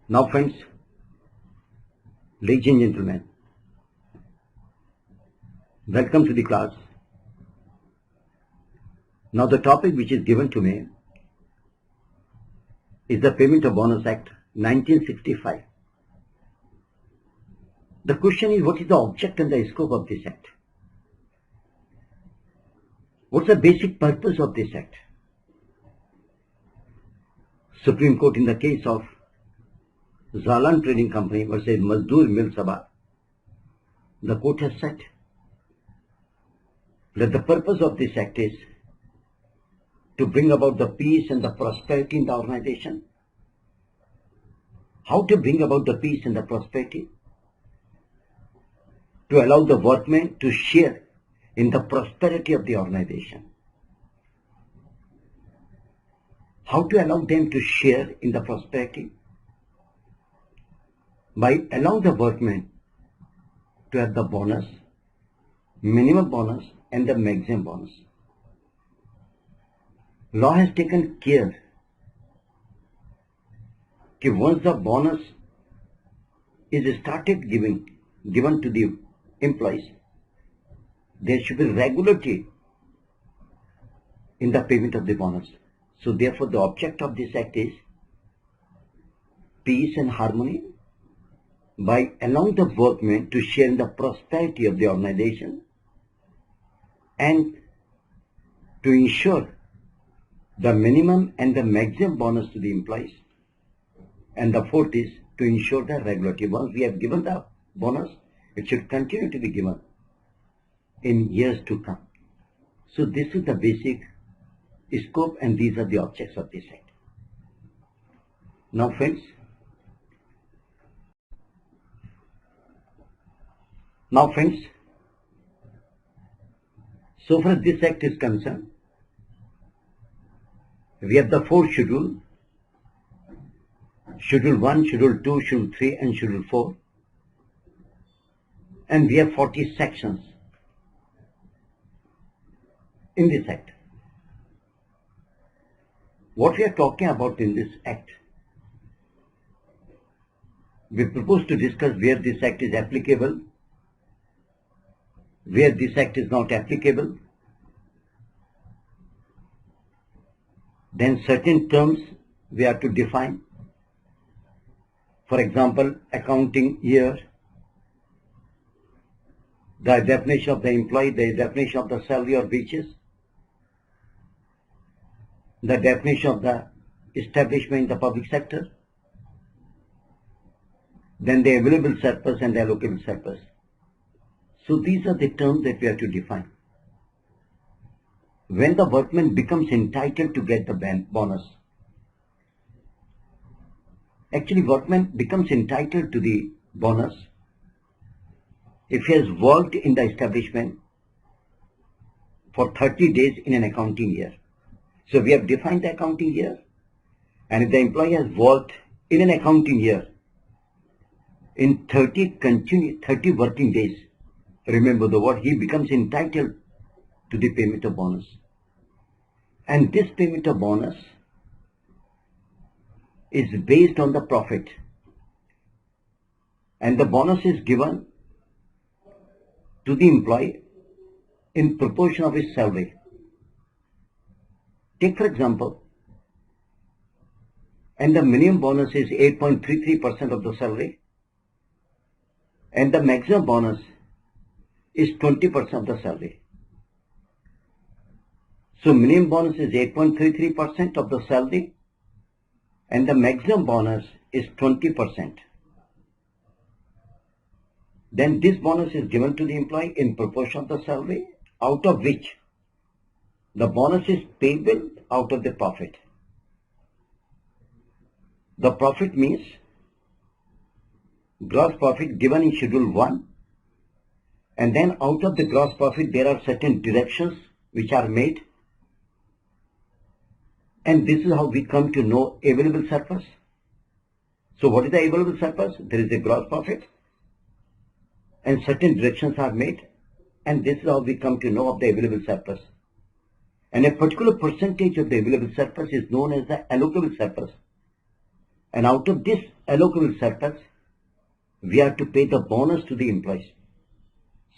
Now friends, ladies and gentlemen, welcome to the class. Now the topic which is given to me is the Payment of Bonus Act 1965. The question is, what is the object and the scope of this act? What's the basic purpose of this act? Supreme Court in the case of Zalan Trading Company versus Mazdoor Mill Sabha, the court has said that the purpose of this act is to bring about the peace and the prosperity in the organization. How to bring about the peace and the prosperity? To allow the workmen to share in the prosperity of the organization. How to allow them to share in the prosperity? By allowing the workmen to have the bonus, minimum bonus and the maximum bonus. Law has taken care that once the bonus is started given to the employees, there should be regularity in the payment of the bonus. So therefore the object of this act is peace and harmony by allowing the workmen to share in the prosperity of the organization and to ensure the minimum and the maximum bonus to the employees. And the fourth is to ensure the regularity. Once we have given the bonus, it should continue to be given in years to come. So this is the basic scope and these are the objects of this act. Now friends, so far as this act is concerned, we have the four schedules: Schedule 1, Schedule 2, Schedule 3 and Schedule 4, and we have 40 sections in this act. What we are talking about in this act, we propose to discuss where this act is applicable, where this act is not applicable, then certain terms we have to define. For example, accounting year, the definition of the employee, the definition of the salary or wages, the definition of the establishment in the public sector, then the available surplus and the allocable surplus. So these are the terms that we have to define. When the workman becomes entitled to get the bonus, actually workman becomes entitled to the bonus if he has worked in the establishment for 30 days in an accounting year. So we have defined the accounting year, and if the employee has worked in an accounting year in 30 working days, remember the word, he becomes entitled to the payment of bonus. And this payment of bonus is based on the profit, and the bonus is given to the employee in proportion of his salary. Take for example, and the minimum bonus is 8.33% of the salary, and the maximum bonus is 20% of the salary. So minimum bonus is 8.33% of the salary and the maximum bonus is 20%. Then this bonus is given to the employee in proportion of the salary, out of which the bonus is payable out of the profit. The profit means gross profit given in Schedule 1, and then out of the gross profit there are certain deductions which are made, and this is how we come to know available surplus. So what is the available surplus? There is a gross profit and certain deductions are made, and this is how we come to know of the available surplus. And a particular percentage of the available surplus is known as the allocable surplus. And out of this allocable surplus, we have to pay the bonus to the employees.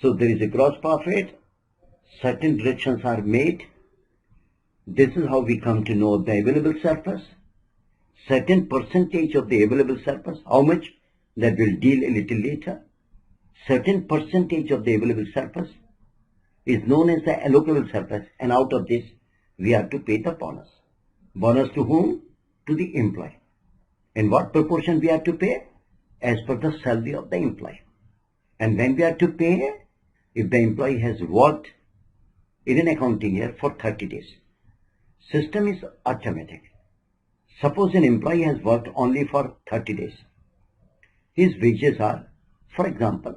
So there is a gross profit, certain deductions are made. This is how we come to know the available surplus. Certain percentage of the available surplus, how much, that we'll deal a little later. Certain percentage of the available surplus is known as the allocable surplus, and out of this we have to pay the bonus. Bonus to whom? To the employee. In what proportion we have to pay? As per the salary of the employee. And when we have to pay, if the employee has worked in an accounting year for 30 days. System is arithmetic. Suppose an employee has worked only for 30 days. His wages are, for example,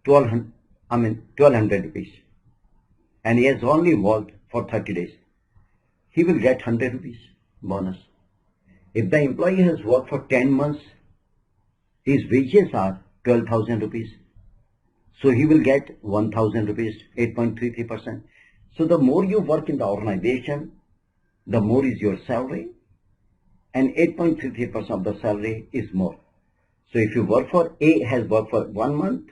1200 rupees. And he has only worked for 30 days. He will get 100 rupees bonus. If the employee has worked for 10 months, his wages are 12,000 rupees. So he will get 1,000 rupees, 8.33%. So the more you work in the organization, the more is your salary, and 8.33% of the salary is more. So if you work for A has worked for 1 month,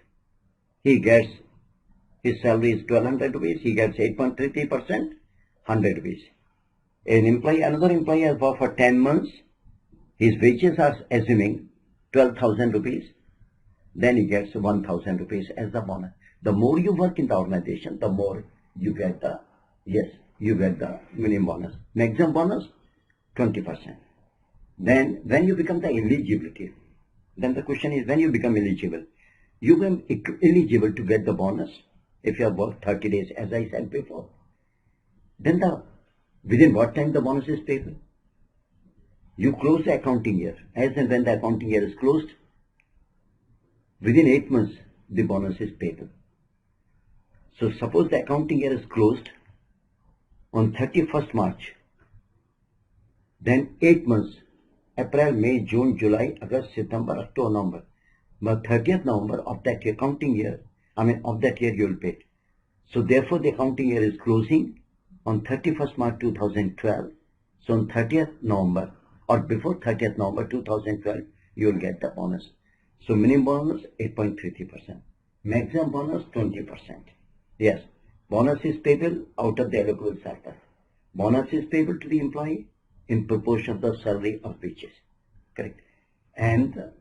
he gets, his salary is 1,200 rupees, he gets 8.33%, 100 rupees. Another employee has worked for 10 months, his wages are assuming 12,000 rupees, then he gets 1,000 rupees as the bonus. The more you work in the organization, the more you get the, you get the minimum bonus. Maximum bonus, 20%. Then when you become the eligibility, then the question is, when you become eligible, you become eligible to get the bonus if you have worked 30 days, as I said before. Then within what time the bonus is payable? You close the accounting year. As and when the accounting year is closed, within 8 months, the bonus is payable. So suppose the accounting year is closed on 31st March, then 8 months, April, May, June, July, August, September, October, November. But 30th November of that accounting year, of that year you will pay. So therefore the accounting year is closing on 31st March 2012. So on 30th November or before 30th November 2012, you will get the bonus. So minimum bonus 8.33%. Maximum bonus 20%. Yes, bonus is payable out of the allocable surplus. Bonus is payable to the employee in proportion of the salary of wages. Correct. And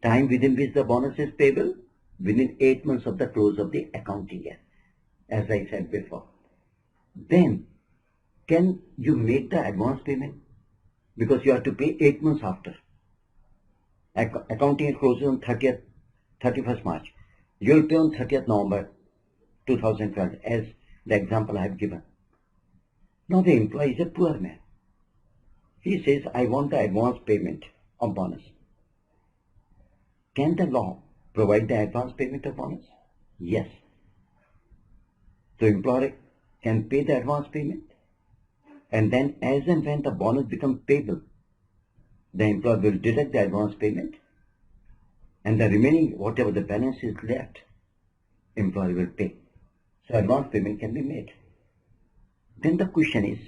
time within which the bonus is payable, within 8 months of the close of the accounting year, as I said before. Then, can you make the advance payment? Because you have to pay 8 months after. Accounting year closes on 31st March. You will pay on 30th November 2012, as the example I have given. Now the employee is a poor man. He says, I want the advance payment of bonus. Can the law provide the advance payment of bonus? Yes. The employer can pay the advance payment, and then as and when the bonus becomes payable, the employer will deduct the advance payment, and the remaining, whatever the balance is left, employer will pay. So advance payment can be made. Then the question is,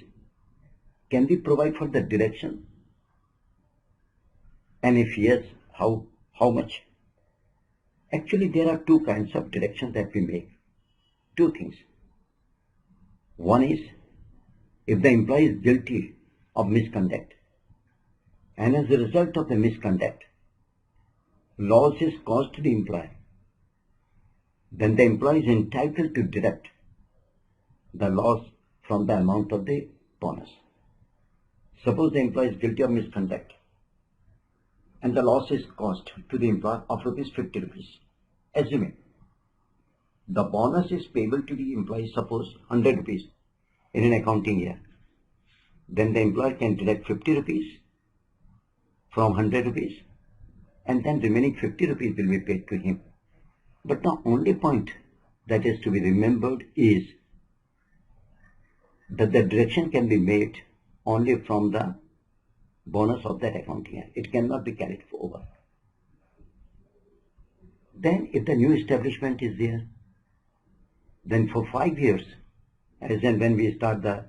can we provide for the deduction? And if yes, how much? Actually, there are two kinds of deductions that we make. Two things. One is, if the employee is guilty of misconduct, and as a result of the misconduct, loss is caused to the employer, then the employee is entitled to deduct the loss from the amount of the bonus. Suppose the employee is guilty of misconduct, and the loss is caused to the employer of ₹50. Assuming the bonus is payable to the employee, suppose 100 rupees in an accounting year, then the employer can deduct 50 rupees from 100 rupees, and then remaining 50 rupees will be paid to him. But the only point that is to be remembered is that the deduction can be made only from the bonus of that accounting year. It cannot be carried over. Then if the new establishment is there, then for 5 years, as and when we start the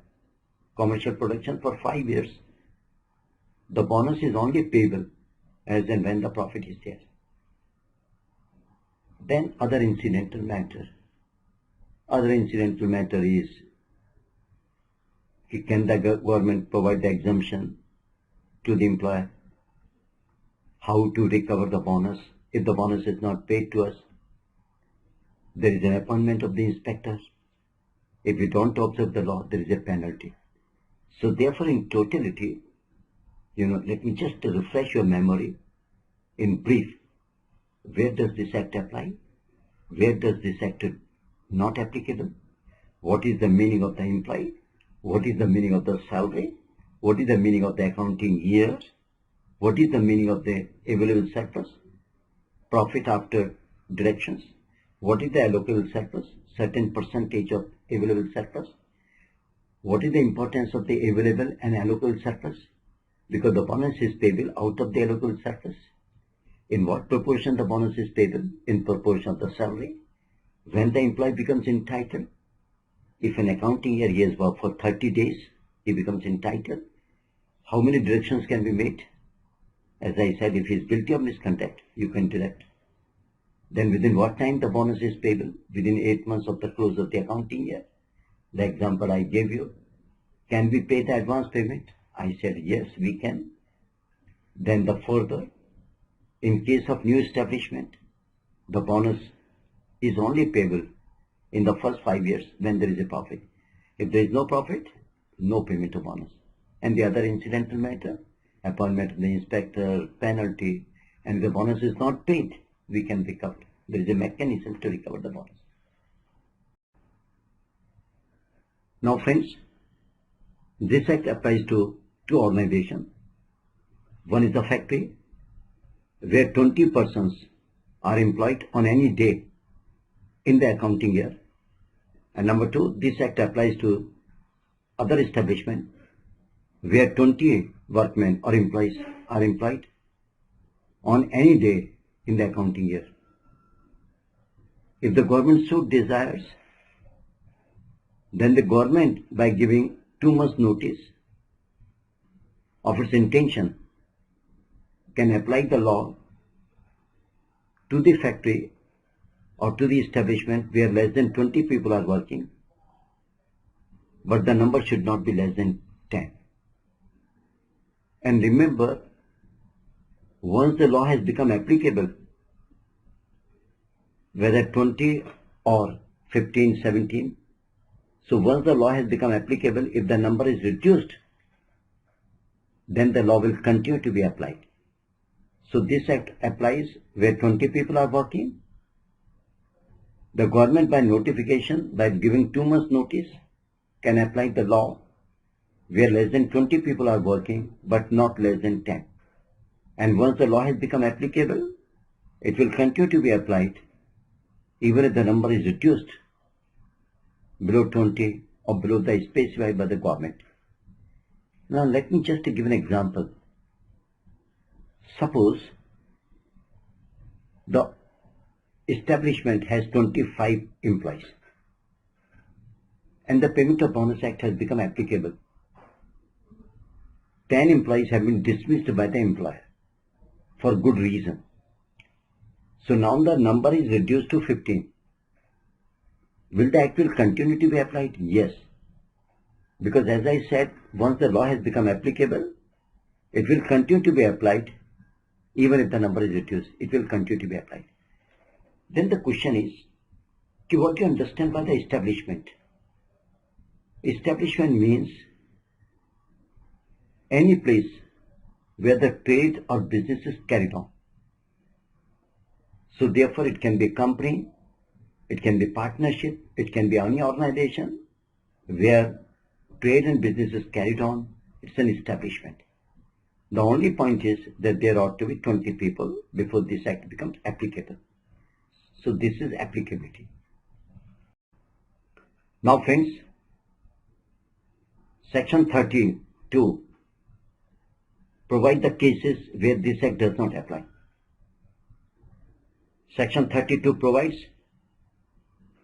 commercial production, for 5 years, the bonus is only payable as and when the profit is there. Then other incidental matter. Other incidental matter is, can the government provide the exemption to the employer? How to recover the bonus if the bonus is not paid to us? There is an appointment of the inspector. If we don't observe the law, there is a penalty. So therefore, in totality, let me just refresh your memory in brief. Where does this act apply? Where does this act not applicable? What is the meaning of the employee? What is the meaning of the salary? What is the meaning of the accounting year? What is the meaning of the available surplus? Profit after deductions. What is the allocable surplus? Certain percentage of available surplus. What is the importance of the available and allocable surplus? Because the bonus is payable out of the allocable surplus. In what proportion the bonus is payable? In proportion of the salary. When the employee becomes entitled, if an accounting year he has worked for 30 days, he becomes entitled. How many deductions can be made? As I said, if he is guilty of misconduct, you can deduct. Then within what time the bonus is payable? Within 8 months of the close of the accounting year. The example I gave you. Can we pay the advance payment? I said yes, we can. Then the further, in case of new establishment, the bonus is only payable in the first 5 years when there is a profit. If there is no profit, no payment of bonus. And the other incidental matter, appointment of the inspector, penalty, and if the bonus is not paid, we can recover. There is a mechanism to recover the bonus. Now friends, this act applies to two organizations. One is the factory, where 20 persons are employed on any day in the accounting year. And number two, this act applies to other establishment where 20 workmen or employees are employed on any day in the accounting year. If the government so desires, then the government, by giving 2 months notice of its intention, can apply the law to the factory or to the establishment where less than 20 people are working, but the number should not be less than 10. And remember, once the law has become applicable, whether 20 or 15, 17, so once the law has become applicable, if the number is reduced, then the law will continue to be applied. So this act applies where 20 people are working. The government, by notification, by giving 2 months notice, can apply the law where less than 20 people are working, but not less than 10. And once the law has become applicable, it will continue to be applied even if the number is reduced below 20 or below the specified by the government. Now let me just give an example. Suppose the establishment has 25 employees and the Payment of Bonus Act has become applicable. 10 employees have been dismissed by the employer for good reason. So now the number is reduced to 15. Will the act will continue to be applied? Yes. Because as I said, once the law has become applicable, it will continue to be applied even if the number is reduced. It will continue to be applied. Then the question is, what do you understand by the establishment? Establishment means any place where the trade or business is carried on. So therefore it can be a company, it can be partnership, it can be any organization where trade and business is carried on. It's an establishment. The only point is that there ought to be 20 people before this act becomes applicable. So this is applicability. Now friends, section 32 provide the cases where this act does not apply. Section 32 provides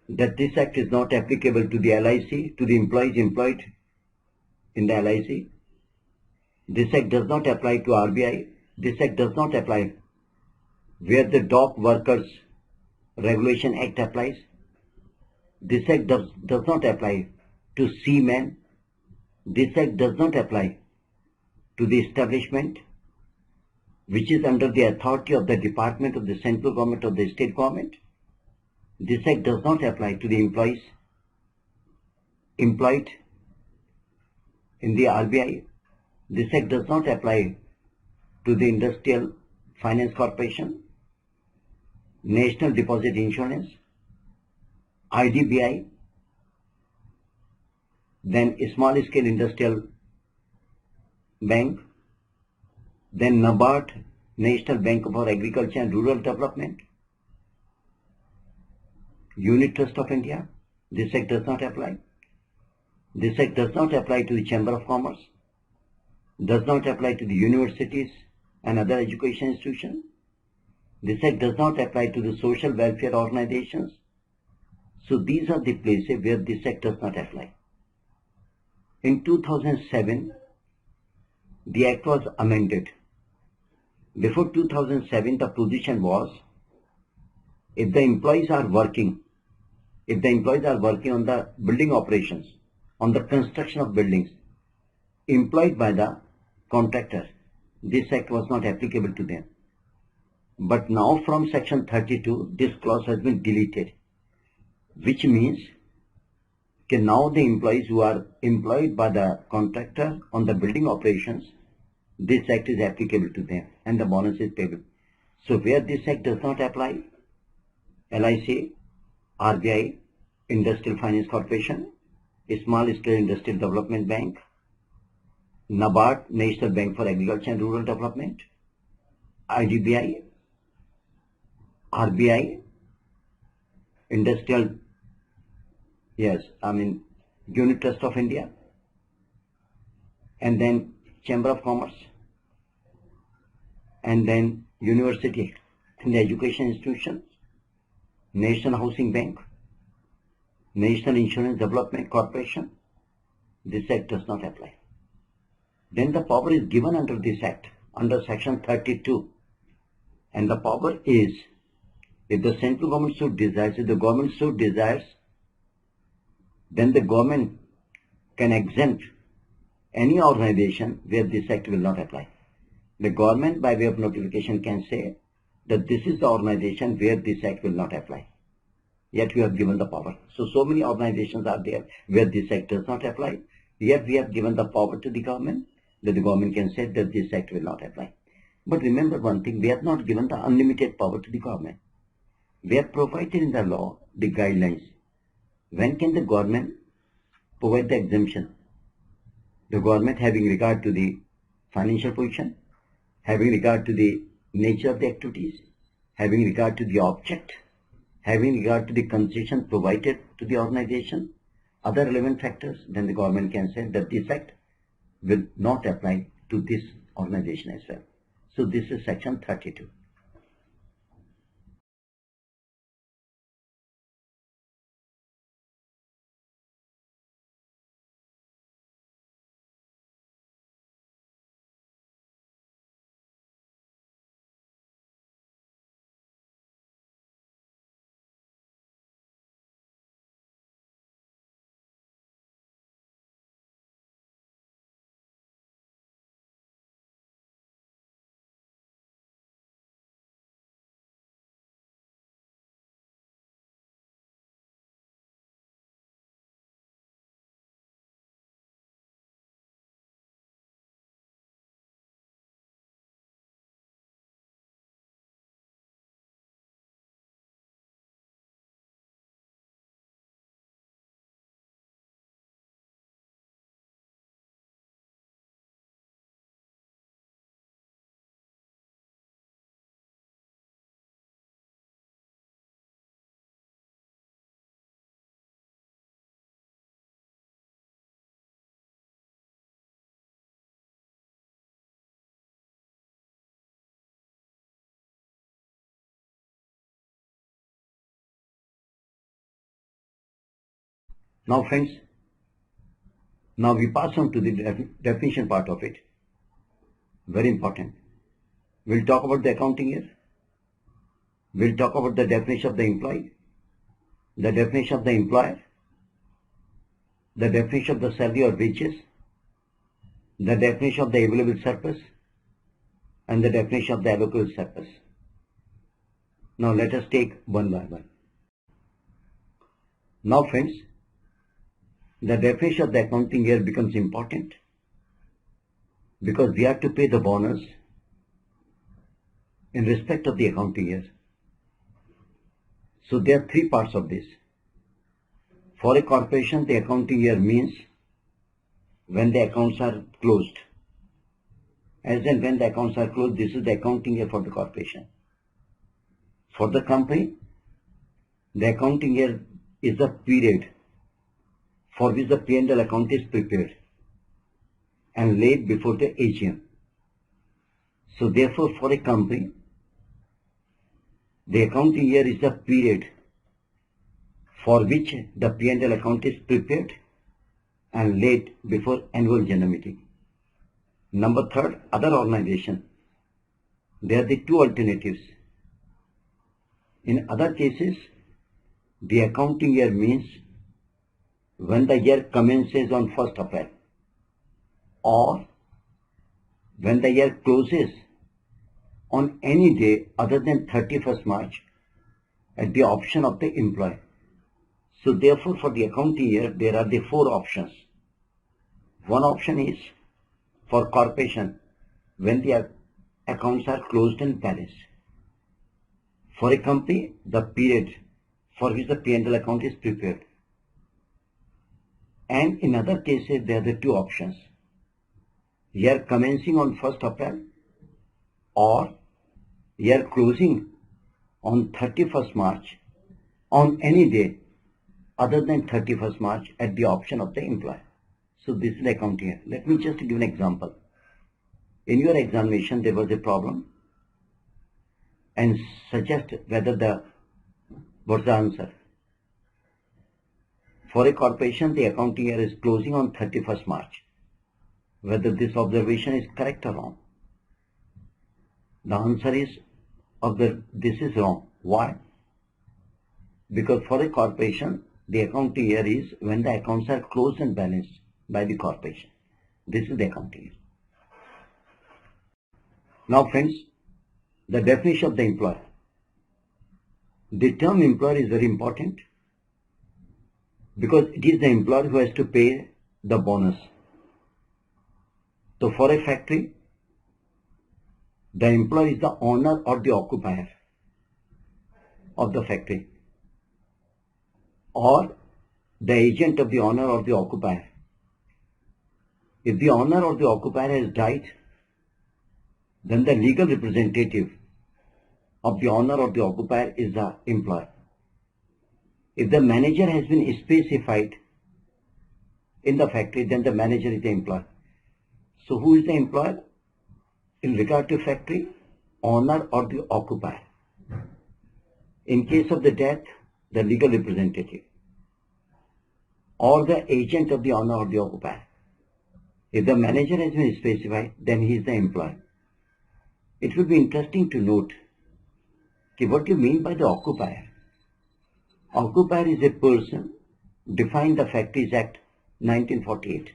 that this act is not applicable to the LIC, to the employees employed in the LIC, This Act does not apply to RBI. This Act does not apply where the Dock Workers Regulation Act applies. This Act does not apply to seamen. This Act does not apply to the establishment which is under the authority of the Department of the Central Government or the State Government. This Act does not apply to the employees employed in the RBI. This Act does not apply to the Industrial Finance Corporation, National Deposit Insurance, IDBI, then Small Scale Industrial Bank, then NABARD, National Bank for Agriculture and Rural Development, Unit Trust of India. This Act does not apply. This Act does not apply to the Chamber of Commerce, does not apply to the universities and other education institutions. This Act does not apply to the social welfare organizations. So these are the places where this Act does not apply. In 2007, the Act was amended. Before 2007, the position was, if the employees are working on the building operations, on the construction of buildings, employed by the contractor, this Act was not applicable to them. But now from Section 32, this clause has been deleted, which means that now the employees who are employed by the contractor on the building operations, this Act is applicable to them and the bonus is payable. So where this Act does not apply, LIC, RBI, Industrial Finance Corporation, Small Scale Industrial Development Bank, NABARD, National Bank for Agriculture and Rural Development, IDBI, RBI, Unit Trust of India, and then Chamber of Commerce, and then university and education institutions, National Housing Bank, National Insurance Development Corporation. This Act does not apply. Then the power is given under this Act, under Section 32. And the power is, if the central government so desires, then the government can exempt any organization where this Act will not apply. The government by way of notification can say that this is the organization where this Act will not apply. Yet we have given the power. So many organizations are there where this Act does not apply. Yet we have given the power to the government that the government can say that this Act will not apply. But remember one thing, we have not given the unlimited power to the government. We have provided in the law the guidelines. When can the government provide the exemption? The government having regard to the financial position, having regard to the nature of the activities, having regard to the object, having regard to the concession provided to the organization, other relevant factors, then the government can say that this Act will not apply to this organization as well. So this is Section 32. Now friends, now we pass on to the definition part of it. Very important. We'll talk about the accounting year. We'll talk about the definition of the employee, the definition of the employer, the definition of the salary or wages, the definition of the available surplus, and the definition of the allocable surplus. Now let us take one by one. Now friends, the definition of the accounting year becomes important because we have to pay the bonus in respect of the accounting year. So there are three parts of this. For a corporation, the accounting year means when the accounts are closed. As and when the accounts are closed, this is the accounting year for the corporation. For the company, the accounting year is the period for which the P&L account is prepared and laid before the AGM. So therefore, for a company, the accounting year is the period for which the P&L account is prepared and laid before annual general meeting. Number third, other organization. There are the two alternatives. In other cases, the accounting year means when the year commences on 1st April or when the year closes on any day other than 31st March at the option of the employer. So therefore, for the accounting year, there are the four options. One option is for corporation when the accounts are closed and balanced. For a company, the period for which the P&L account is prepared. And in other cases, there are the two options. Year commencing on 1st April or year closing on 31st March on any day other than 31st March at the option of the employer. So this is the accounting year. Let me just give an example. In your examination, there was a problem and suggest whether what's the answer. For a corporation, the accounting year is closing on 31st March. Whether this observation is correct or wrong. The answer is this is wrong. Why? Because for a corporation, the accounting year is when the accounts are closed and balanced by the corporation. This is the accounting year. Now friends, the definition of the employer. The term employer is very important because it is the employer who has to pay the bonus. So for a factory, the employer is the owner or the occupier of the factory or the agent of the owner or the occupier. If the owner or the occupier has died, then the legal representative of the owner or the occupier is the employer. If the manager has been specified in the factory, then the manager is the employer. So who is the employer? In regard to factory, owner or the occupier. In case of the death, the legal representative or the agent of the owner or the occupier. If the manager has been specified, then he is the employer. It will be interesting to note what do you mean by the occupier? Occupier is a person defined the Factories Act 1948.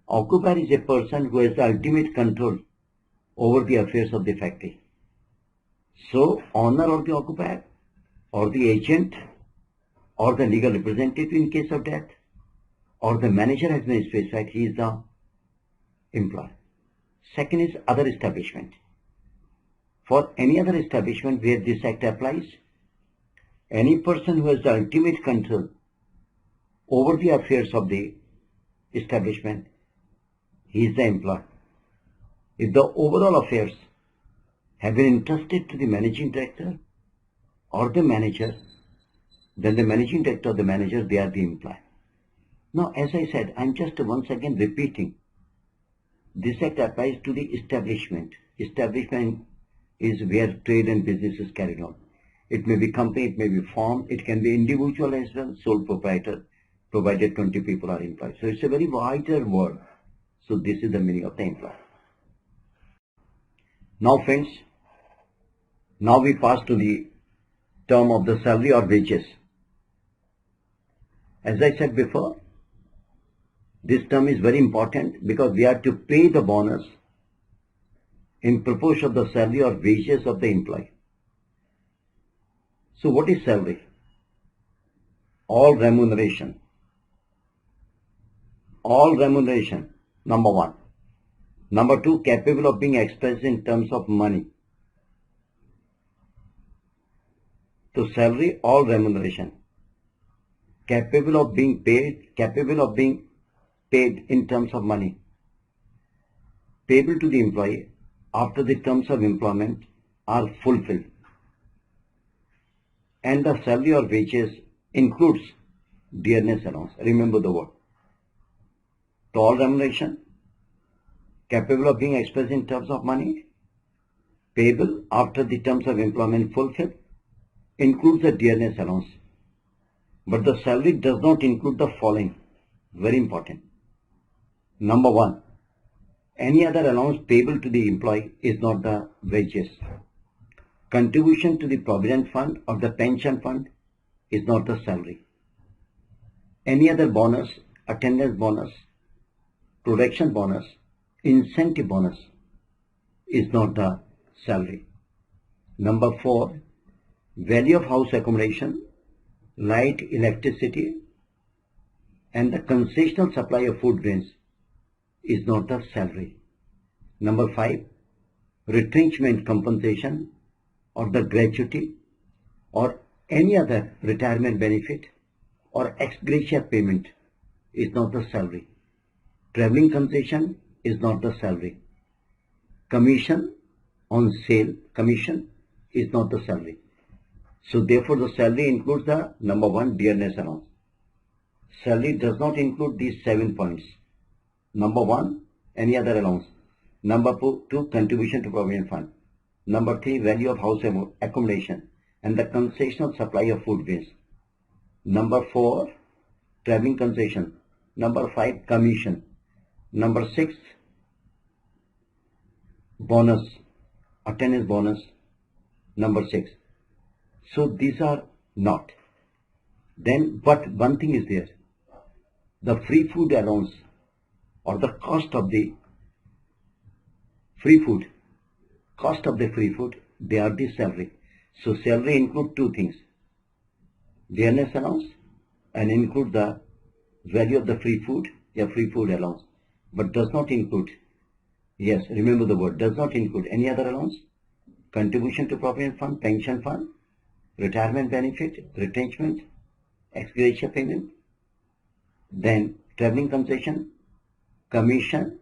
Occupier is a person who has the ultimate control over the affairs of the factory. So, owner or the occupier or the agent or the legal representative in case of death or the manager has been specified, he is the employer. Second is other establishment. For any other establishment where this act applies, any person who has the ultimate control over the affairs of the establishment, he is the employer. If the overall affairs have been entrusted to the managing director or the manager, then the managing director or the manager, they are the employer. Now, as I said, I am just once again repeating, this act applies to the establishment. Establishment is where trade and business is carried on. It may be company, it may be firm, it can be individual as well, sole proprietor, provided 20 people are employed. So it's a very wider word. So this is the meaning of the employer. Now friends, now we pass to the term of the salary or wages. As I said before, this term is very important because we have to pay the bonus in proportion of the salary or wages of the employee. So what is salary? All remuneration. All remuneration, number one. Number two, capable of being expressed in terms of money. So salary, all remuneration. Capable of being paid in terms of money. Payable to the employee after the terms of employment are fulfilled. And the salary or wages includes dearness allowance. Remember the word. To all remuneration, capable of being expressed in terms of money, payable after the terms of employment fulfilled, includes the dearness allowance. But the salary does not include the following. Very important. Number one, any other allowance payable to the employee is not the wages. Contribution to the provident fund or the pension fund is not the salary. Any other bonus, attendance bonus, production bonus, incentive bonus is not the salary. Number four, value of house accommodation, light, electricity, and the concessional supply of food grains is not the salary. Number five, retrenchment compensation or the gratuity or any other retirement benefit or ex gratia payment is not the salary. Traveling concession is not the salary. Commission on sale, commission is not the salary. So therefore the salary includes the number one, dearness allowance. Salary does not include these 7 points. Number one, any other allowance. Number two, contribution to provident fund. Number three, value of house accommodation and the concessional supply of food grains. Number four, traveling concession. Number five, commission. Number six, bonus, attendance bonus. Number six. So these are not. Then, but one thing is there. The free food allowance or the cost of the free food, they are the salary. So salary include two things. Dearness allowance and include the value of the free food, free food allowance. But does not include, yes, remember the word, does not include any other allowance, contribution to provident fund, pension fund, retirement benefit, retrenchment, ex gratia payment, then traveling concession, commission,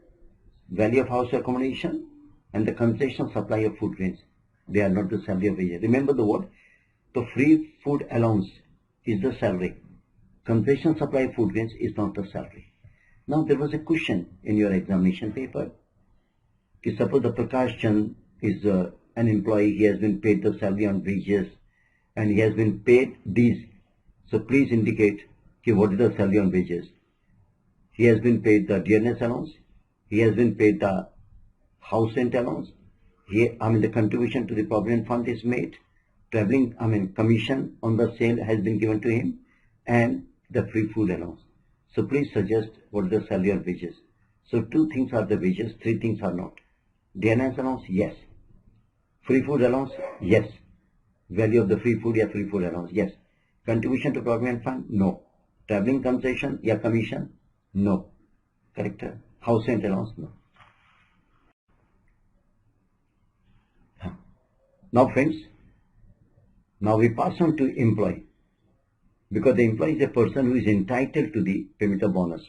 value of house accommodation, and the concessional supply of food grains. They are not the salary of wages. Remember the word. The free food allowance is the salary. Concessional supply of food grains is not the salary. Now there was a question in your examination paper. Suppose the Prakash Chand is an employee, he has been paid the salary on wages and he has been paid these. So please indicate what is the salary on wages. He has been paid the dearness allowance, he has been paid the house rent allowance, the contribution to the provident fund is made, commission on the sale has been given to him, and the free food allowance. So please suggest what is the salary on wages. So 2 things are the wages, 3 things are not. Dearness allowance, yes. Free food allowance, yes. Value of the free food, free food allowance, yes. Contribution to provident fund, no. Traveling concession, commission, no. Correct? House rent allowance, no. Now friends, now we pass on to employee. Because the employee is a person who is entitled to the payment of bonus.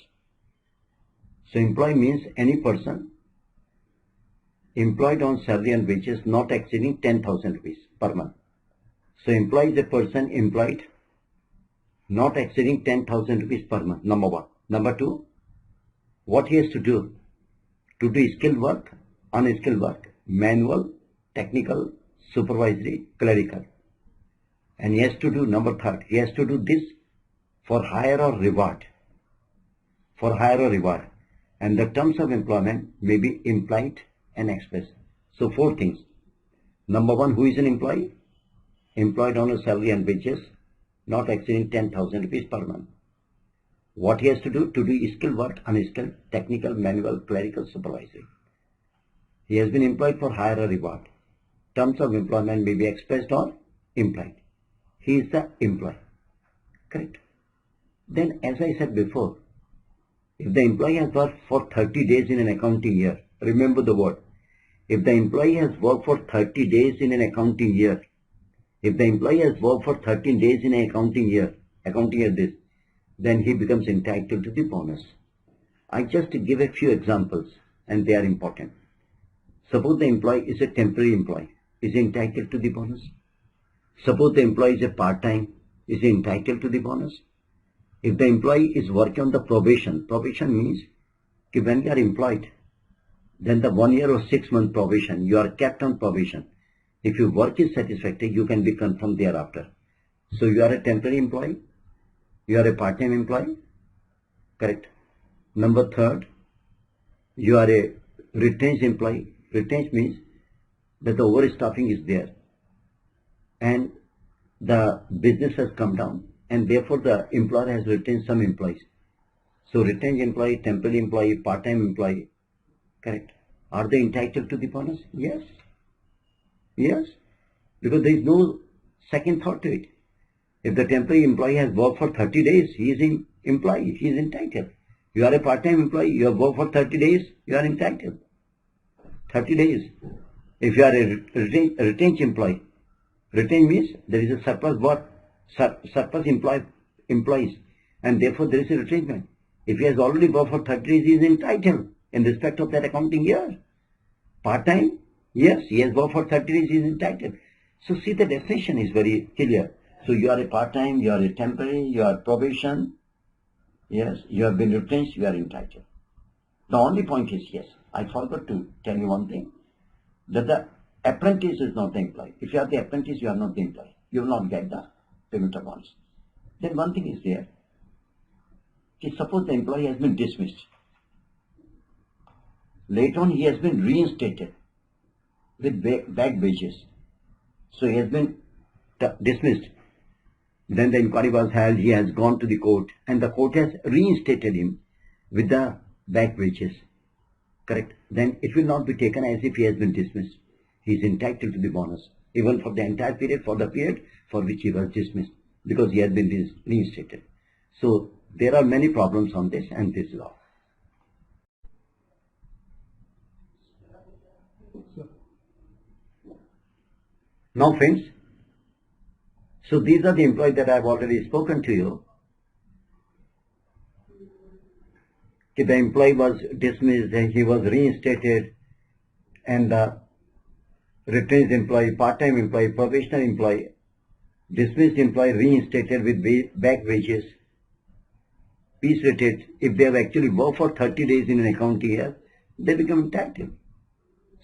So employee means any person employed on salary and wages not exceeding 10,000 rupees per month. So employee is a person employed not exceeding 10,000 rupees per month, number one. Number two, what he has to do skilled work, unskilled work, manual, technical, supervisory, clerical. And he has to do, number third, he has to do this for hire or reward. For hire or reward. And the terms of employment may be implied and expressed. So 4 things. Number 1, who is an employee? Employed on a salary and wages not exceeding 10,000 rupees per month. What he has to do? To do skilled work, unskilled, technical, manual, clerical, supervisory. He has been employed for hire or reward. Terms of employment may be expressed or implied. He is the employee. Correct. Then, as I said before, if the employee has worked for 30 days in an accounting year, remember the word. If the employee has worked for 30 days in an accounting year, if the employee has worked for 13 days in an accounting year this, then he becomes entitled to the bonus. I just give a few examples and they are important. Suppose the employee is a temporary employee, is he entitled to the bonus? Suppose the employee is a part-time, is he entitled to the bonus? If the employee is working on the probation means that when you are employed, then the 1 year or 6 month probation, you are kept on probation. If your work is satisfactory, you can be confirmed thereafter. So you are a temporary employee, you are a part-time employee, correct. Number 3, you are a retained employee. Retained means that the overstaffing is there and the business has come down and therefore the employer has retained some employees. So retained employee, temporary employee, part-time employee, correct. Are they entitled to the bonus? Yes. Yes. Because there is no second thought to it. If the temporary employee has worked for 30 days, he is an employee, he is entitled. You are a part-time employee, you have worked for 30 days, you are entitled. 30 days. If you are a retained employee, retained means there is a surplus work, surplus employees, and therefore there is a retainment. If he has already worked for 30 days, he is entitled in respect of that accounting year. Part-time, yes, he has worked for 30 days, he is entitled. So see, the definition is very clear. So you are a part-time, you are a temporary, you are probation, yes, you have been retained, you are entitled. The only point is, yes, I forgot to tell you one thing, that the apprentice is not the employee. If you are the apprentice, you are not the employee. You will not get the payment of bonus. Then one thing is there. Suppose the employee has been dismissed. Later on, he has been reinstated with back wages. So he has been dismissed. Then the inquiry was held, he has gone to the court and the court has reinstated him with the back wages. Correct? Then it will not be taken as if he has been dismissed. He is entitled to the bonus, even for the entire period, for the period for which he was dismissed, because he has been reinstated. So there are many problems on this and this law. Now friends, so these are the employees that I have already spoken to you. The employee was dismissed, he was reinstated, and the retained employee, part-time employee, probationary employee, dismissed employee reinstated with back wages, piece rated. If they have actually worked for 30 days in an accounting year, they become entitled.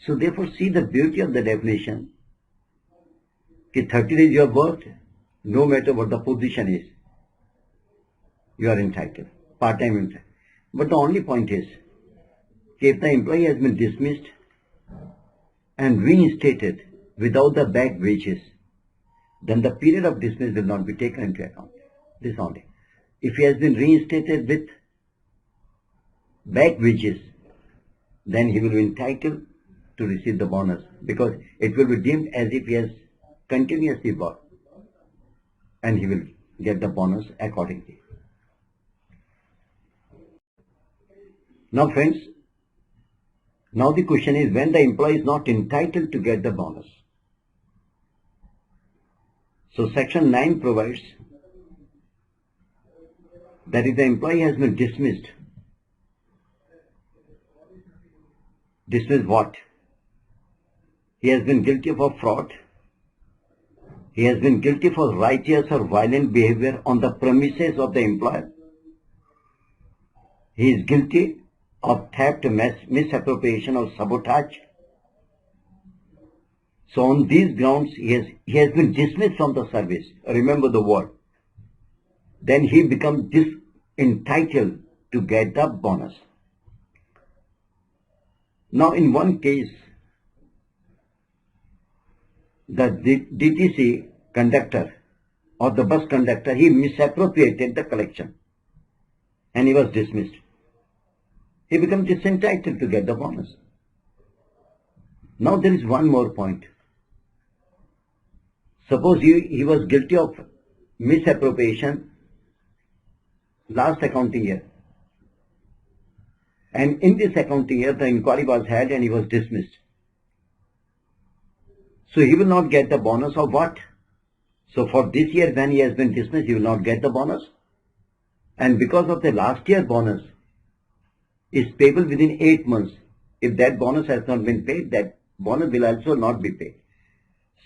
So therefore see the beauty of the definition. 30 days you have worked, no matter what the position is, you are entitled, part-time employee. But the only point is, if the employee has been dismissed and reinstated without the back wages, then the period of dismissal will not be taken into account. This only. If he has been reinstated with back wages, then he will be entitled to receive the bonus, because it will be deemed as if he has continuously worked, and he will get the bonus accordingly. Now friends, now the question is, when the employee is not entitled to get the bonus. So section 9 provides that if the employee has been dismissed what? He has been guilty of fraud. He has been guilty of righteous or violent behavior on the premises of the employer. He is guilty of theft, misappropriation or sabotage. So on these grounds, he has been dismissed from the service. Remember the word. Then he becomes entitled to get the bonus. Now in one case, the DTC conductor or the bus conductor, he misappropriated the collection and he was dismissed. He becomes disentitled to get the bonus. Now there is one more point. Suppose he was guilty of misappropriation last accounting year. And in this accounting year, the inquiry was held and he was dismissed. So he will not get the bonus of what? So for this year, when he has been dismissed, he will not get the bonus. And because of the last year bonus is payable within 8 months. If that bonus has not been paid, that bonus will also not be paid.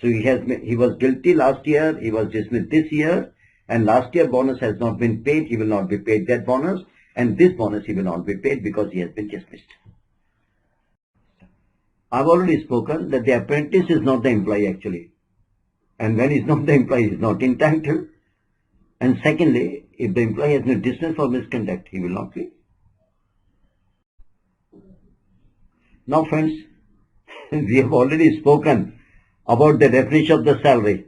So he was guilty last year, he was dismissed this year, and last year bonus has not been paid, he will not be paid that bonus, and this bonus he will not be paid because he has been dismissed. I've already spoken that the apprentice is not the employee actually. And when he's not the employee, he's not entitled. And secondly, if the employee has been dismissed for misconduct, he will not pay. Now friends, we have already spoken about the definition of the salary.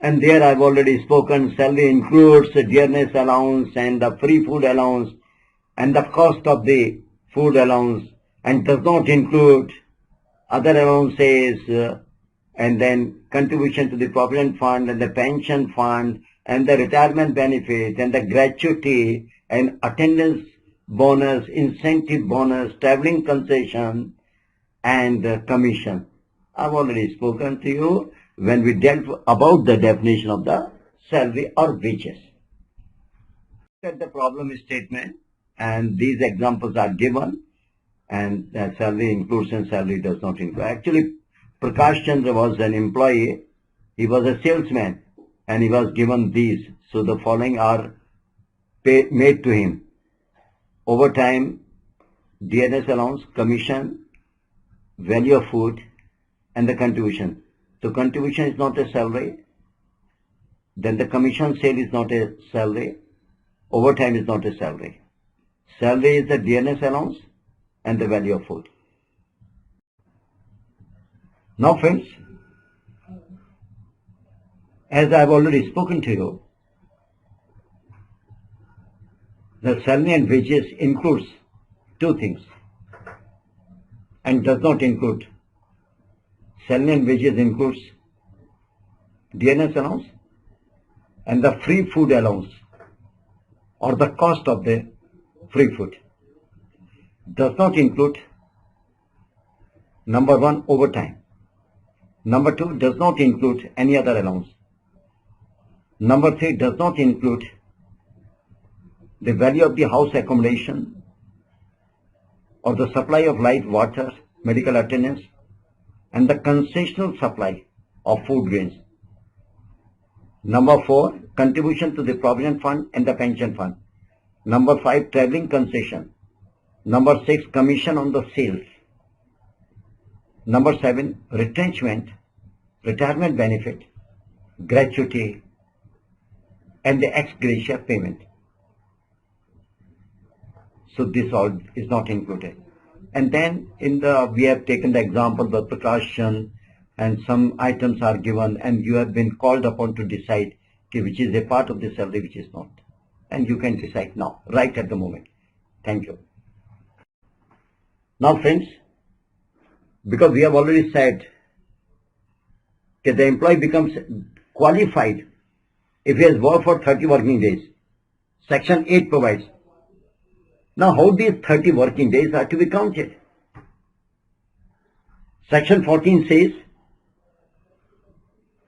And there I've already spoken, salary includes the dearness allowance and the free food allowance and the cost of the food allowance, and does not include other allowances and then contribution to the provident fund and the pension fund and the retirement benefit and the gratuity and attendance bonus, incentive bonus, traveling concession and commission. I've already spoken to you when we dealt about the definition of the salary or wages. Look at the problem statement, and these examples are given, and salary includes and salary does not include. Actually, Prakash Chandra was an employee, he was a salesman, and he was given these. So the following are made to him: overtime, dearness allowance, commission, value of food, and the contribution. So contribution is not a salary, then the commission sale is not a salary, overtime is not a salary. Salary is the dearness allowance and the value of food. Now friends, as I have already spoken to you, the salary and wages includes two things and does not include. Salary and wages includes dearness allowance and the free food allowance or the cost of the free food. Does not include, number one, overtime. Number two, does not include any other allowance. Number three, does not include the value of the house accommodation or the supply of light, water, medical attendance, and the concessional supply of food grains. Number four, contribution to the provident fund and the pension fund. Number five, traveling concession. Number six, commission on the sales. Number seven, retrenchment, retirement benefit, gratuity, and the ex gratia payment. So this all is not included. And then we have taken the example of Prakashan, and some items are given, and you have been called upon to decide which is a part of the salary, which is not. And you can decide now, right at the moment. Thank you. Now friends, because we have already said that the employee becomes qualified if he has worked for 30 working days. Section 8 provides. Now how these 30 working days are to be counted? Section 14 says,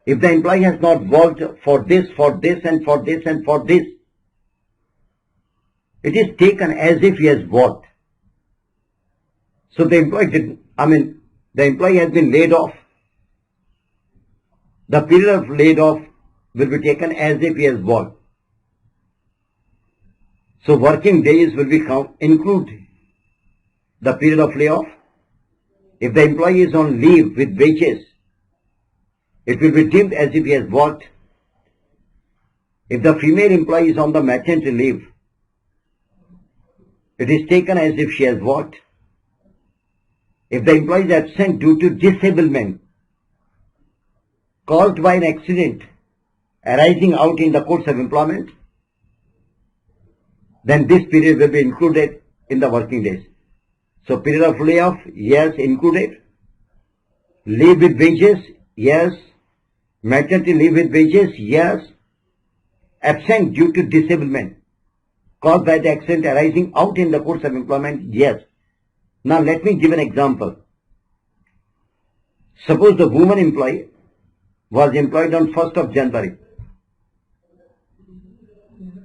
if the employee has not worked for this, and for this, and for this, it is taken as if he has worked. So the employee the employee has been laid off. The period of laid off will be taken as if he has worked. So working days will be include the period of layoff. If the employee is on leave with wages, it will be deemed as if he has worked. If the female employee is on the maternity leave, it is taken as if she has worked. If the employee is absent due to disablement, caused by an accident arising out in the course of employment, then this period will be included in the working days. So period of layoff, yes, included. Leave with wages, yes. Maternity leave with wages, yes. Absent due to disablement caused by the accident arising out in the course of employment, yes. Now let me give an example. Suppose the woman employee was employed on 1st of January.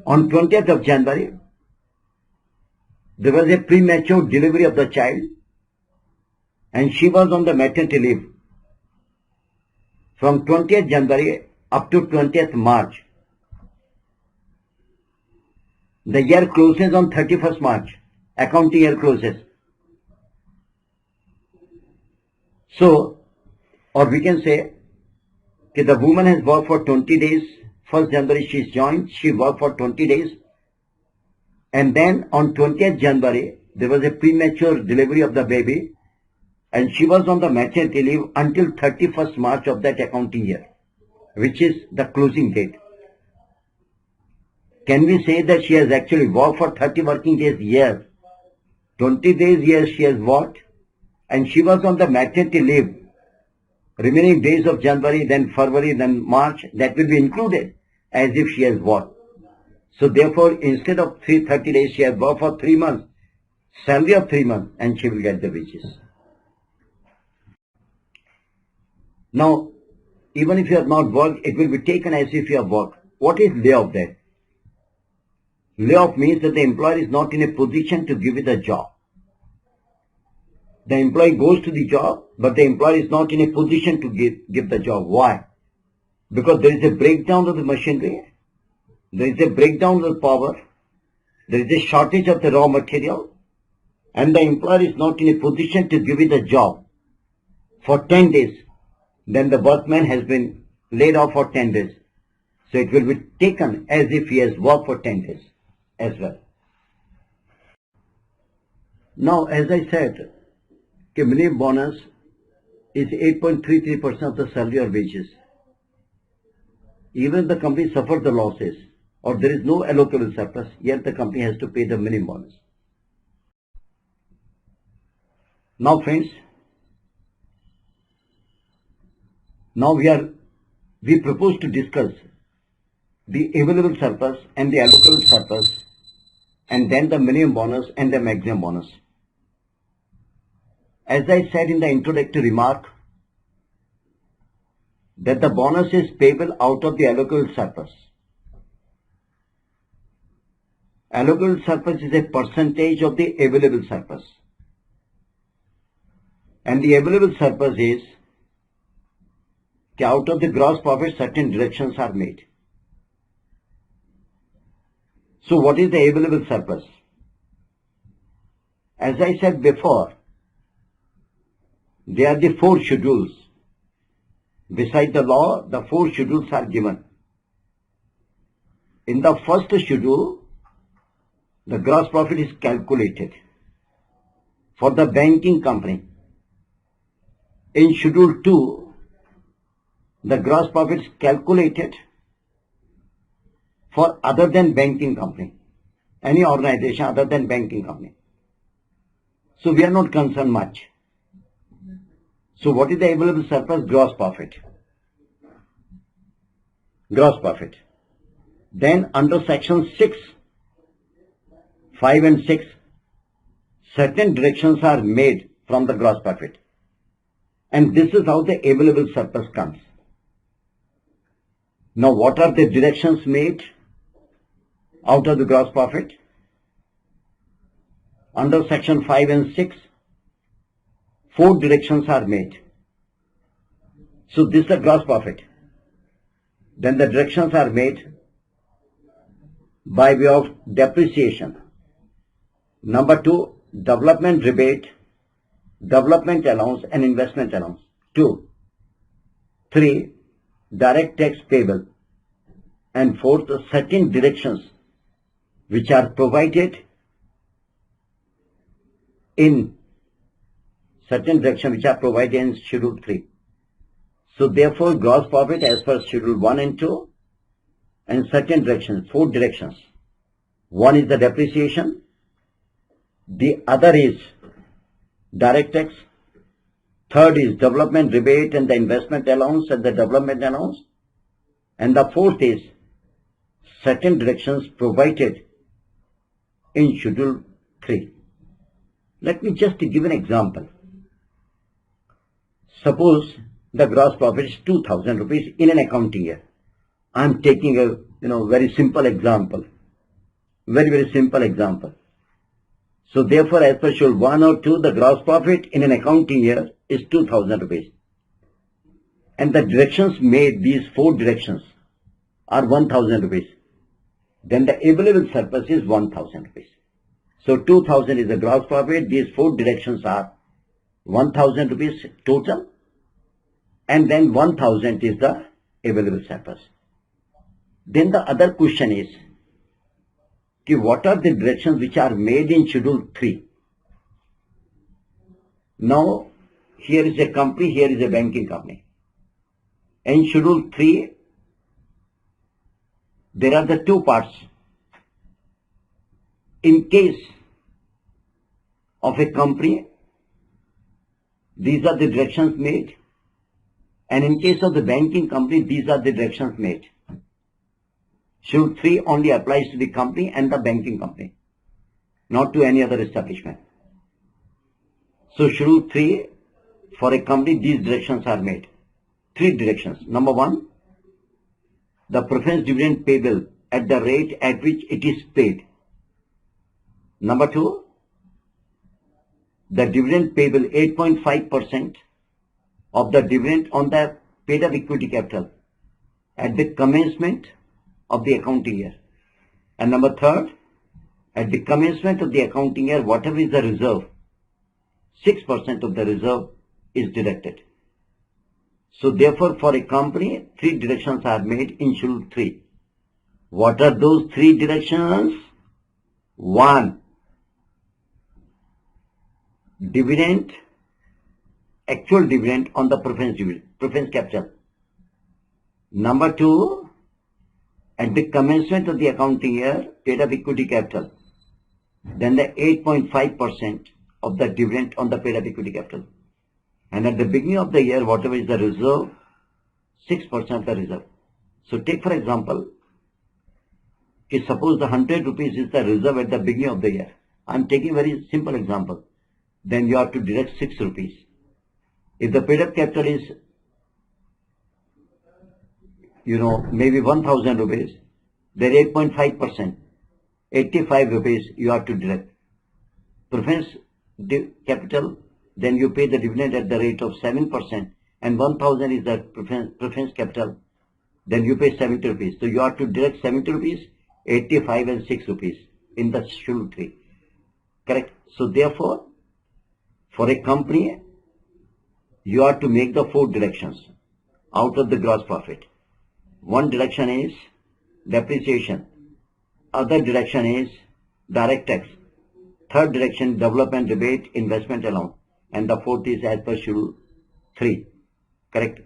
On 20th of January, there was a premature delivery of the child and she was on the maternity leave from 20th January up to 20th March. The year closes on 31st March. Accounting year closes. So, or we can say that the woman has worked for 20 days. 1st January she is joined. She worked for 20 days. And then on 20th January, there was a premature delivery of the baby. And she was on the maternity leave until 31st March of that accounting year, which is the closing date. Can we say that she has actually worked for 30 working days? Yes. 20 days, yes, she has worked. And she was on the maternity leave. Remaining days of January, then February, then March, that will be included as if she has worked. So therefore, instead of 30 days, she has worked for 3 months, salary of 3 months, and she will get the wages. Now, even if you have not worked, it will be taken as if you have worked. What is layoff then? Layoff means that the employer is not in a position to give you the job. The employee goes to the job, but the employer is not in a position to give the job. Why? Because there is a breakdown of the machinery, there is a breakdown of the power, there is a shortage of the raw material, and the employer is not in a position to give you the job for 10 days. Then the workman has been laid off for 10 days. So it will be taken as if he has worked for 10 days as well. Now, as I said, the minimum bonus is 8.33% of the salary or wages. Even if the company suffers the losses or there is no allocable surplus, yet the company has to pay the minimum bonus. Now friends, now we propose to discuss the available surplus and the allocable surplus, and then the minimum bonus and the maximum bonus. As I said in the introductory remark, that the bonus is payable out of the allocable surplus. Allocable surplus is a percentage of the available surplus. And the available surplus is that out of the gross profit certain deductions are made. So what is the available surplus? As I said before, there are the 4 schedules. Beside the law, the 4 schedules are given. In the first schedule, the gross profit is calculated for the banking company. In schedule 2, the gross profit is calculated for other than banking company, any organization other than banking company. So we are not concerned much. So what is the available surplus? Gross profit. Gross profit. Then under section 6, 5 and 6, certain deductions are made from the gross profit. And this is how the available surplus comes. Now what are the deductions made out of the gross profit? Under section 5 and 6, 4 deductions are made. So this is the gross profit. Then the deductions are made by way of depreciation. Number 2, development rebate, development allowance and investment allowance. 2. 3, direct tax payable. And 4th, certain deductions which are provided in Schedule 3. So therefore, gross profit as per Schedule 1 and 2 and certain directions, 4 directions. One is the depreciation, the other is direct tax, third is development rebate and the investment allowance and the development allowance, and the fourth is certain directions provided in Schedule 3. Let me just give an example. Suppose the gross profit is 2,000 rupees in an accounting year. I am taking a very simple example. Very simple example. So therefore, as per Schedule 1 or 2, the gross profit in an accounting year is 2,000 rupees. And the directions made, these 4 directions, are 1,000 rupees. Then the available surplus is 1,000 rupees. So 2,000 is the gross profit. These 4 directions are 1,000 rupees total. And then 1,000 is the available surplus. Then the other question is, what are the directions which are made in Schedule 3? Now, here is a company, here is a banking company. In Schedule 3, there are the 2 parts. In case of a company, these are the directions made. And in case of the banking company, these are the directions made. Schedule 3 only applies to the company and the banking company, not to any other establishment. So Schedule 3, for a company, these directions are made. 3 directions. Number 1, the preference dividend payable at the rate at which it is paid. Number 2, the dividend payable 8.5% of the dividend on the paid up equity capital at the commencement of the accounting year. And number 3, at the commencement of the accounting year, whatever is the reserve, 6% of the reserve is deducted. So therefore, for a company, 3 directions are made in Schedule 3. What are those 3 directions? 1, dividend, actual dividend on the preference capital. Number 2, at the commencement of the accounting year, paid up equity capital. Then the 8.5% of the dividend on the paid up equity capital. And at the beginning of the year, whatever is the reserve, 6% of the reserve. So take for example, if suppose the 100 rupees is the reserve at the beginning of the year. I am taking a very simple example. Then you have to deduct 6 rupees. If the paid up capital is, maybe 1,000 rupees, then 8.5%, 85 rupees you have to deduct. Preference capital, then you pay the dividend at the rate of 7%, and 1,000 is the preference capital, then you pay 70 rupees. So you have to deduct 70 rupees, 85 and 6 rupees in the Schedule 3. Correct? So therefore, for a company, you have to make the 4 deductions out of the gross profit. One deduction is depreciation. Other deduction is direct tax. Third deduction, development rebate, investment allowance. And the fourth is as per Schedule 3. Correct?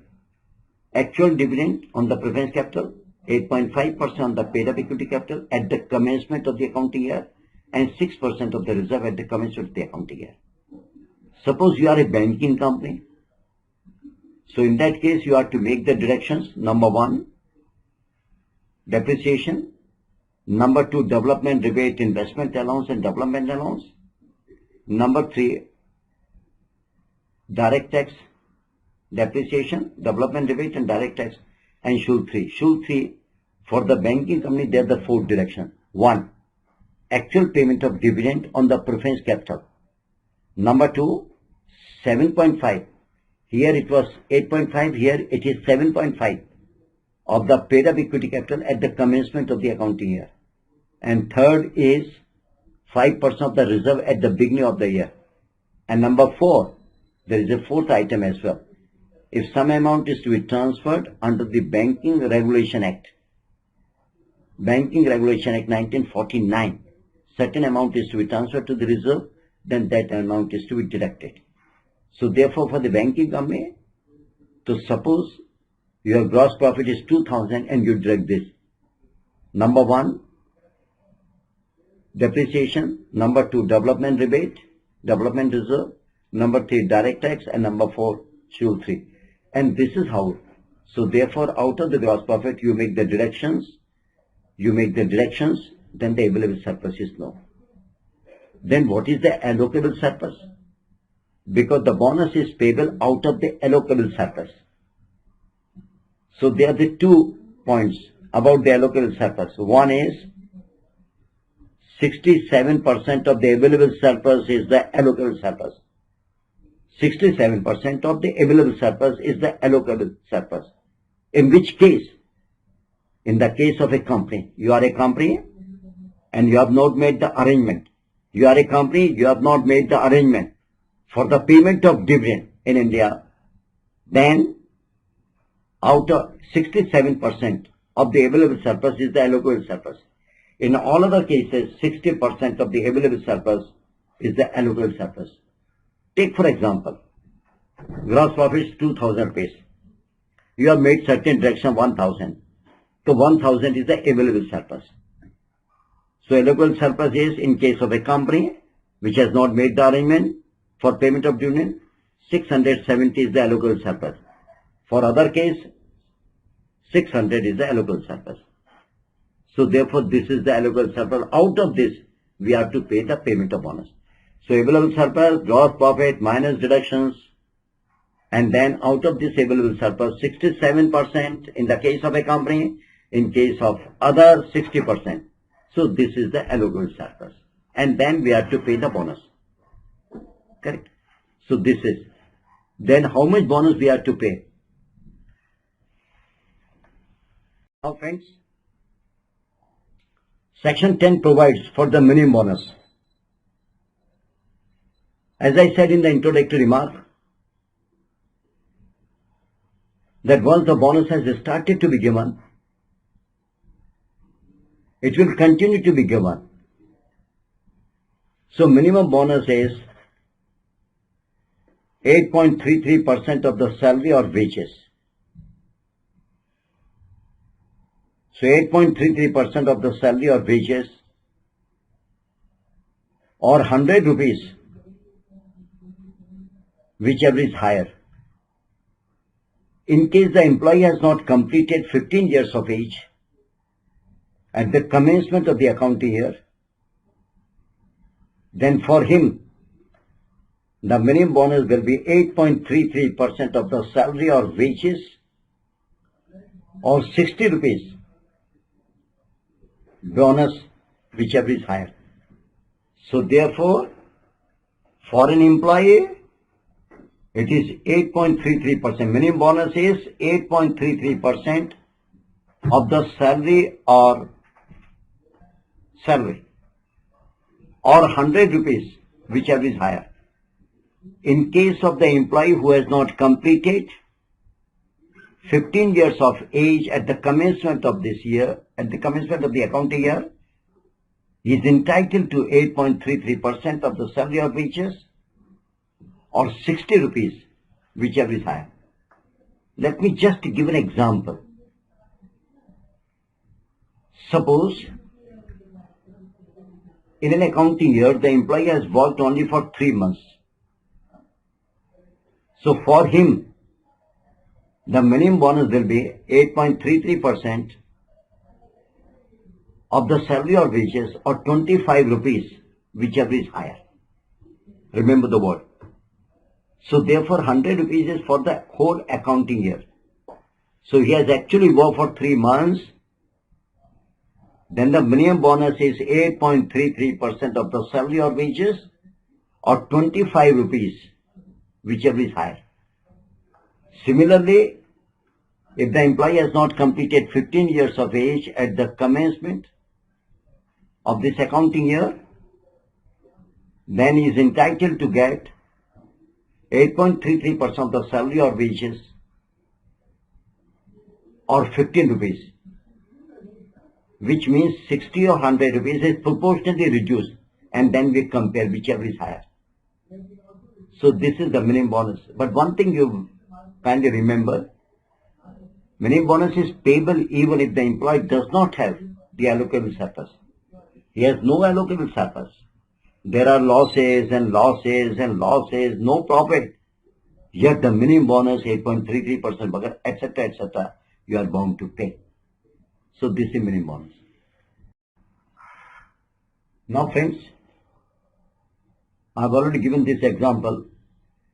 Actual dividend on the preference capital, 8.5% on the paid up equity capital at the commencement of the accounting year, and 6% of the reserve at the commencement of the accounting year. Suppose you are a banking company. So in that case, you have to make the deductions. Number 1, depreciation. Number 2, development rebate, investment allowance and development allowance. Number 3, direct tax, depreciation, development rebate and direct tax. And Schedule 3. Schedule 3, for the banking company, there are the 4 directions. 1, actual payment of dividend on the preference capital. Number 2, 7.5. Here it was 8.5, here it is 7.5 of the paid up equity capital at the commencement of the accounting year. And third is 5% of the reserve at the beginning of the year. And number 4, there is a 4th item as well. If some amount is to be transferred under the Banking Regulation Act, Banking Regulation Act 1949, certain amount is to be transferred to the reserve, then that amount is to be deducted. So therefore, for the banking company, So suppose your gross profit is 2,000 and you deduct this. Number 1, depreciation. Number 2, development rebate, development reserve. Number 3, direct tax. And number 4, Schedule 3. And this is how. So therefore, out of the gross profit, you make the deductions. Then the available surplus is known. Then what is the allocable surplus? Because the bonus is payable out of the allocable surplus. So there are the 2 points about the allocable surplus. One is 67% of the available surplus is the allocable surplus. 67% of the available surplus is the allocable surplus. In which case, in the case of a company, you are a company and you have not made the arrangement. You are a company, you have not made the arrangement for the payment of dividend in India. Then, out of 67% of the available surplus is the allocable surplus. In all other cases, 60% of the available surplus is the allocable surplus. Take for example, gross profit is 2,000 rupees. You have made certain deduction 1,000. So 1,000 is the available surplus. So allocable surplus is in case of a company which has not made the arrangement for payment of dividend, 670 is the allocable surplus. For other case, 600 is the allocable surplus. So therefore this is the allocable surplus. Out of this, we have to pay the payment of bonus. So available surplus, gross profit minus deductions, and then out of this available surplus, 67% in the case of a company, in case of other 60%. So this is the allocable surplus. And then we have to pay the bonus. Correct? So this is. Then how much bonus we have to pay? Now friends, Section 10 provides for the minimum bonus. As I said in the introductory remark, that once the bonus has started to be given, it will continue to be given. So minimum bonus is 8.33% of the salary or wages. So 8.33% of the salary or wages, or 100 rupees, whichever is higher. In case the employee has not completed 15 years of age at the commencement of the accounting year, then for him, the minimum bonus will be 8.33% of the salary or wages, or 60 rupees bonus, whichever is higher. So therefore, for an employee, it is 8.33%. Minimum bonus is 8.33% of the salary or 100 rupees, whichever is higher. In case of the employee who has not completed 15 years of age at the commencement of this year, at the commencement of the accounting year, he is entitled to 8.33% of the salary or wages, or 60 rupees, whichever is higher. Let me just give an example. Suppose in an accounting year, the employee has worked only for 3 months. So for him, the minimum bonus will be 8.33% of the salary or wages, or 25 rupees, whichever is higher. Remember the word. So therefore 100 rupees is for the whole accounting year. So he has actually worked for 3 months. Then the minimum bonus is 8.33% of the salary or wages, or 25 rupees, whichever is higher. Similarly, if the employee has not completed 15 years of age at the commencement of this accounting year, then he is entitled to get 8.33% of the salary or wages, or 15 rupees, which means 60 or 100 rupees is proportionally reduced, and then we compare whichever is higher. So this is the minimum bonus. But one thing you kindly remember, minimum bonus is payable even if the employee does not have the allocable surplus. He has no allocable surplus. There are losses and losses and losses, no profit. Yet the minimum bonus 8.33%, etc., you are bound to pay. So this is minimum bonus. Now friends, I have already given this example,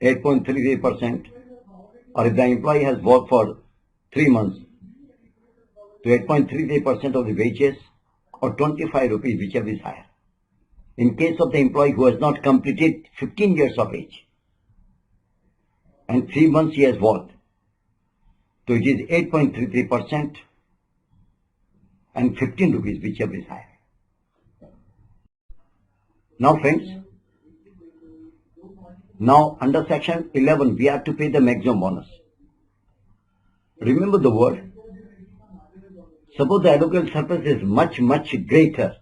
8.33%, or if the employee has worked for 3 months, to 8.33% of the wages or 25 rupees, whichever is higher. In case of the employee who has not completed 15 years of age and 3 months he has worked, so it is 8.33% and 15 rupees, whichever is higher. Now friends, now under section 11 we have to pay the maximum bonus. Remember the word. Suppose the allocable surplus is much greater.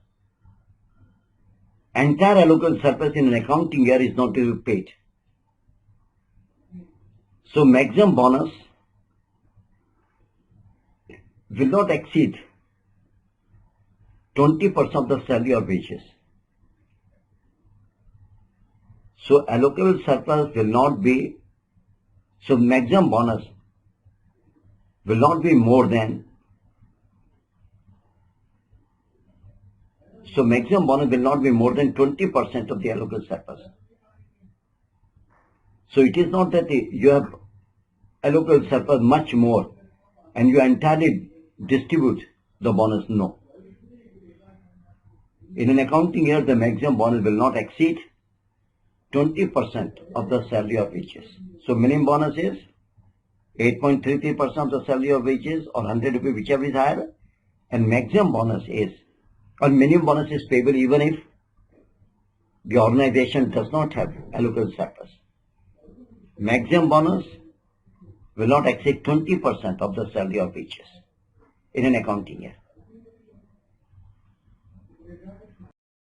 Entire allocable surplus in an accounting year is not to be paid. So maximum bonus will not exceed 20% of the salary or wages. So allocable surplus will not be, so maximum bonus will not be more than, so maximum bonus will not be more than 20% of the allocable surplus. So it is not that you have allocable surplus much more and you entirely distribute the bonus, no. In an accounting year, the maximum bonus will not exceed 20% of the salary or wages. So minimum bonus is 8.33% of the salary or wages or 100 rupees, whichever is higher, and maximum bonus is, or minimum bonus is payable even if the organization does not have allocable surplus. Maximum bonus will not exceed 20% of the salary or wages in an accounting year.